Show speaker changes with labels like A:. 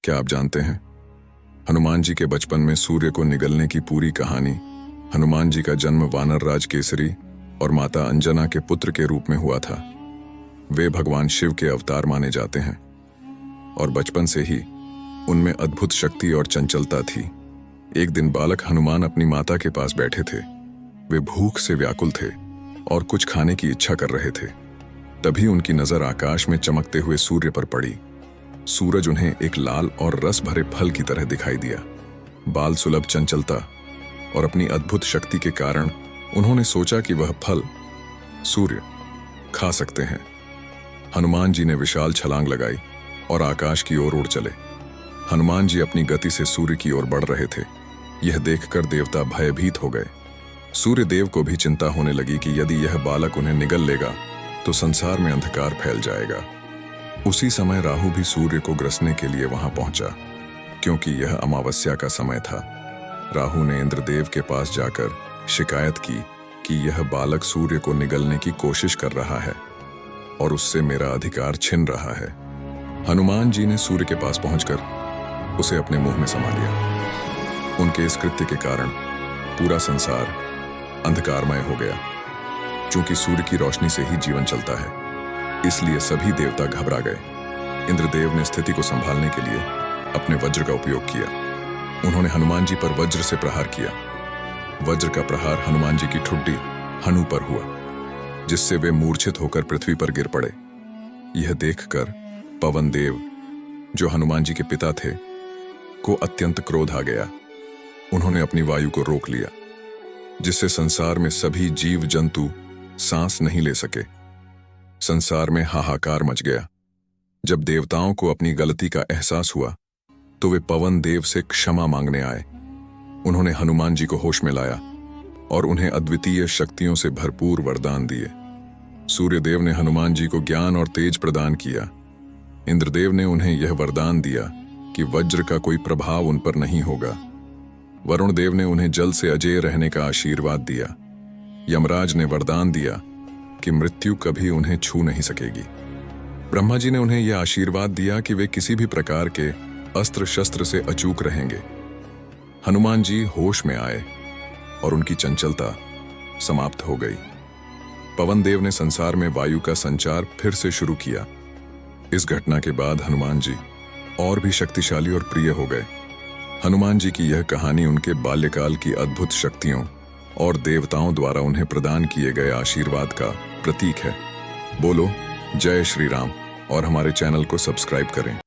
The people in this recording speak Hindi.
A: क्या आप जानते हैं, हनुमान जी के बचपन में सूर्य को निगलने की पूरी कहानी। हनुमान जी का जन्म वानर राज केसरी और माता अंजना के पुत्र के रूप में हुआ था। वे भगवान शिव के अवतार माने जाते हैं और बचपन से ही उनमें अद्भुत शक्ति और चंचलता थी। एक दिन बालक हनुमान अपनी माता के पास बैठे थे। वे भूख से व्याकुल थे और कुछ खाने की इच्छा कर रहे थे। तभी उनकी नजर आकाश में चमकते हुए सूर्य पर पड़ी। सूरज उन्हें एक लाल और रस भरे फल की तरह दिखाई दिया। बाल सुलभ चंचलता और अपनी अद्भुत शक्ति के कारण उन्होंने सोचा कि वह फल सूर्य खा सकते हैं। हनुमान जी ने विशाल छलांग लगाई और आकाश की ओर उड़ चले। हनुमान जी अपनी गति से सूर्य की ओर बढ़ रहे थे। यह देखकर देवता भयभीत हो गए। सूर्य देव को भी चिंता होने लगी कि यदि यह बालक उन्हें निगल लेगा तो संसार में अंधकार फैल जाएगा। उसी समय राहु भी सूर्य को ग्रसने के लिए वहां पहुंचा, क्योंकि यह अमावस्या का समय था। राहु ने इंद्रदेव के पास जाकर शिकायत की कि यह बालक सूर्य को निगलने की कोशिश कर रहा है और उससे मेरा अधिकार छिन रहा है। हनुमान जी ने सूर्य के पास पहुंचकर उसे अपने मुंह में समा लिया। उनके इस कृत्य के कारण पूरा संसार अंधकारमय हो गया। चूंकि सूर्य की रोशनी से ही जीवन चलता है, इसलिए सभी देवता घबरा गए। इंद्रदेव ने स्थिति को संभालने के लिए अपने वज्र का उपयोग किया। उन्होंने हनुमान जी पर वज्र से प्रहार किया। वज्र का प्रहार हनुमान जी की ठुड्डी हनु पर हुआ, जिससे वे मूर्छित होकर पृथ्वी पर गिर पड़े। यह देखकर पवन देव, जो हनुमान जी के पिता थे, को अत्यंत क्रोध आ गया। उन्होंने अपनी वायु को रोक लिया, जिससे संसार में सभी जीव जंतु सांस नहीं ले सके। संसार में हाहाकार मच गया। जब देवताओं को अपनी गलती का एहसास हुआ तो वे पवन देव से क्षमा मांगने आए। उन्होंने हनुमान जी को होश में लाया और उन्हें अद्वितीय शक्तियों से भरपूर वरदान दिए। सूर्यदेव ने हनुमान जी को ज्ञान और तेज प्रदान किया। इंद्रदेव ने उन्हें यह वरदान दिया कि वज्र का कोई प्रभाव उन पर नहीं होगा। वरुण देव ने उन्हें जल से अजेय रहने का आशीर्वाद दिया। यमराज ने वरदान दिया कि मृत्यु कभी उन्हें छू नहीं सकेगी। ब्रह्मा जी ने उन्हें यह आशीर्वाद दिया कि वे किसी भी प्रकार के अस्त्र शस्त्र से अचूक रहेंगे। हनुमान जी होश में आए और उनकी चंचलता समाप्त हो गई। पवन देव ने संसार में वायु का संचार फिर से शुरू किया। इस घटना के बाद हनुमान जी और भी शक्तिशाली और प्रिय हो गए। हनुमान जी की यह कहानी उनके बाल्यकाल की अद्भुत शक्तियों और देवताओं द्वारा उन्हें प्रदान किए गए आशीर्वाद का प्रतीक है। बोलो जय श्री राम और हमारे चैनल को सब्सक्राइब करें।